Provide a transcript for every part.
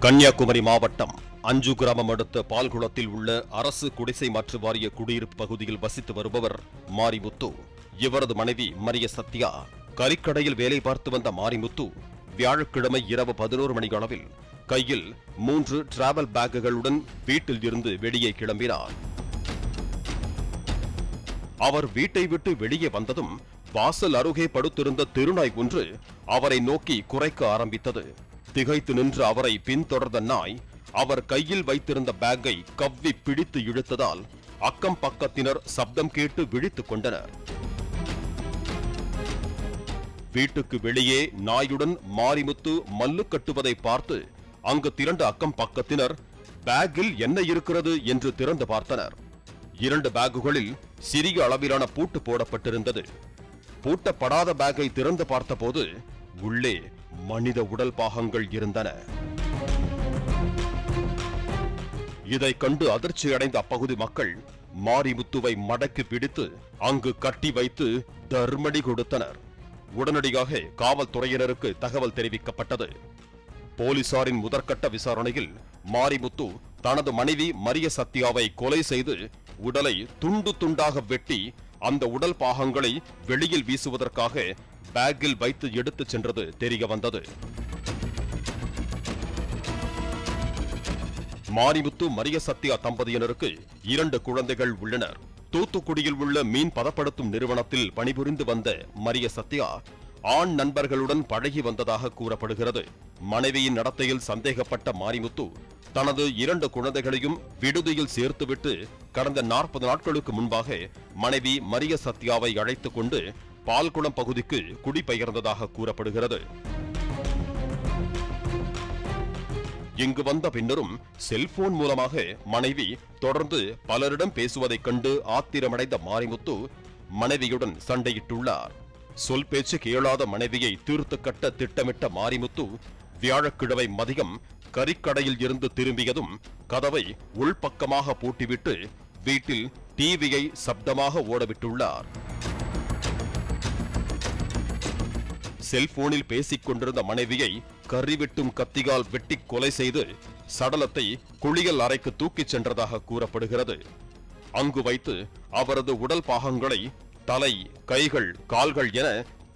கன்னியாகுமரி மாவட்டம் அஞ்சு கிராமம் அடுத்த பால்குளத்தில் உள்ள அரசு குடிசை மாற்று வாரிய குடியிருப்பு பகுதியில் வசித்து வருபவர் மாரிமுத்து. இவரது மனைவி மரிய சத்யா. கறிக்கடையில் வேலை பார்த்து வந்த மாரிமுத்து வியாழக்கிழமை இரவு 11 மணி அளவில் கையில் 3 டிராவல் பேக்குகளுடன் வீட்டில் இருந்து வெளியே கிளம்பினார். அவர் வீட்டை விட்டு வெளியே வந்ததும் வாசல் அருகே படுத்திருந்த தெருநாய் ஒன்று அவரை நோக்கி குரைக்க ஆரம்பித்தது. திகைத்து நின்று அவரை பின்தொடர்ந்த நாய் அவர் கையில் வைத்திருந்த பேக்கை கவ்வி பிடித்து இழுத்ததால் அக்கம் பக்கத்தினர் சப்தம் கேட்டு விழித்துக் கொண்டனர். வீட்டுக்கு வெளியே நாயுடன் மாரிமுத்து மல்லு கட்டுவதை பார்த்து அங்கு திரண்ட அக்கம் பக்கத்தினர் பேக்கில் என்ன இருக்கிறது என்று திறந்து பார்த்தனர். 2 பேக்குகளில் சிறிய அளவிலான பூட்டு போடப்பட்டிருந்தது. பூட்டப்படாத பேக்கை திறந்து பார்த்தபோது உள்ளே மனித உடல் பாகங்கள் இருந்தன. இதை கண்டு அதிர்ச்சியடைந்த அப்பகுதி மக்கள் மாரிமுத்துவை மடக்கி பிடித்து அங்கு கட்டி வைத்து தர்மடி கொடுத்தனர். உடனடியாக காவல்துறையினருக்கு தகவல் தெரிவிக்கப்பட்டது. போலீசாரின் முதற்கட்ட விசாரணையில் மாரிமுத்து தனது மனைவி மரிய சத்யாவை கொலை செய்து உடலை துண்டு துண்டாக வெட்டி அந்த உடல் பாகங்களை வெளியில் வீசுவதற்காக பேக்கில் வைத்து எடுத்துச் சென்றது தெரிய வந்தது. மாரிமுத்து மரிய சத்யா தம்பதியினருக்கு 2 குழந்தைகள் உள்ளனர். தூத்துக்குடியில் உள்ள மீன் பதப்படுத்தும் நிறுவனத்தில் பணிபுரிந்து வந்த மரிய சத்யா ஆண் நண்பர்களுடன் பழகி வந்ததாக கூறப்படுகிறது. மனைவியின் நடத்தையில் சந்தேகப்பட்ட மாரிமுத்து தனது 2 குழந்தைகளையும் விடுதியில் சேர்த்துவிட்டு கடந்த 40 நாட்களுக்கு முன்பாக மனைவி மரிய சத்யாவை அழைத்துக் கொண்டு பால்குளம் பகுதிக்கு குடிபெயர்ந்ததாக கூறப்படுகிறது. இங்கு வந்த பின்னரும் செல்போன் மூலமாக மனைவி தொடர்ந்து பலரிடம் பேசுவதைக் கண்டு ஆத்திரமடைந்த மாரிமுத்து மனைவியுடன் சண்டையிட்டுள்ளார். சொல் பேச்சு கேளாத மனைவியை தீர்த்து கட்ட திட்டமிட்ட மாரிமுத்து வியாழக்கிழமை மதியம் கறிக்கடையில் இருந்து திரும்பியதும் கதவை உள்பக்கமாக பூட்டிவிட்டு வீட்டில் டிவியை சப்தமாக ஓடவிட்டுள்ளார். செல்போனில் பேசிக் கொண்டிருந்த மனைவியை கறிவெட்டும் கத்தியால் வெட்டி கொலை செய்து சடலத்தை குளியல் அறைக்கு தூக்கிச் சென்றதாக கூறப்படுகிறது. அங்கு வைத்து அவரது உடல் பாகங்களை தலை, கைகள், கால்கள் என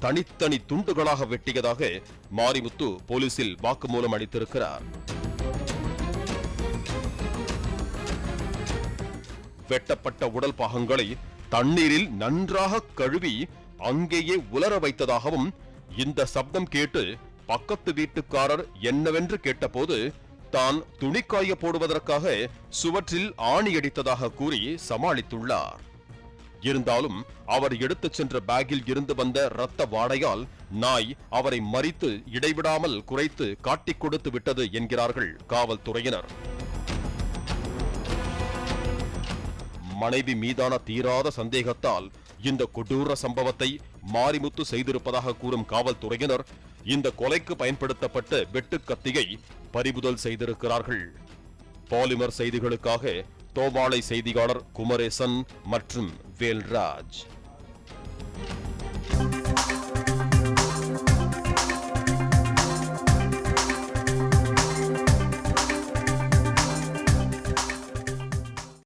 தனித்தனி துண்டுகளாக வெட்டியதாக மாரிமுத்து போலீசில் வாக்குமூலம் அளித்திருக்கிறார். வெட்டப்பட்ட உடல் பாகங்களை தண்ணீரில் நன்றாக கழுவி அங்கேயே உலர வைத்ததாகவும் இந்த சப்தம் கேட்டு பக்கத்து வீட்டுக்காரர் என்னவென்று கேட்டபோது தான் துணிக்காய போடுவதற்காக சுவற்றில் ஆணி அடித்ததாக கூறி சமாளித்துள்ளார். இருந்தாலும் அவர் எடுத்துச் சென்ற பேக்கில் இருந்து வந்த இரத்த வாடையால் நாய் அவரை மறித்து இடைவிடாமல் குறைத்து காட்டிக் கொடுத்து விட்டது என்கிறார்கள் காவல்துறையினர். மனைவி மீதான தீராத சந்தேகத்தால் இந்த கொடூர சம்பவத்தை மாரிமுத்து செய்திருப்பதாக கூறும் காவல்துறையினர் இந்த கொலைக்கு பயன்படுத்தப்பட்ட வெட்டுக்கத்தியை பறிமுதல் செய்திருக்கிறார்கள். பாலிமர் செய்திகளுக்காக தோவாளை செய்தியாளர் குமரேசன் மற்றும் வேல்ராஜ்.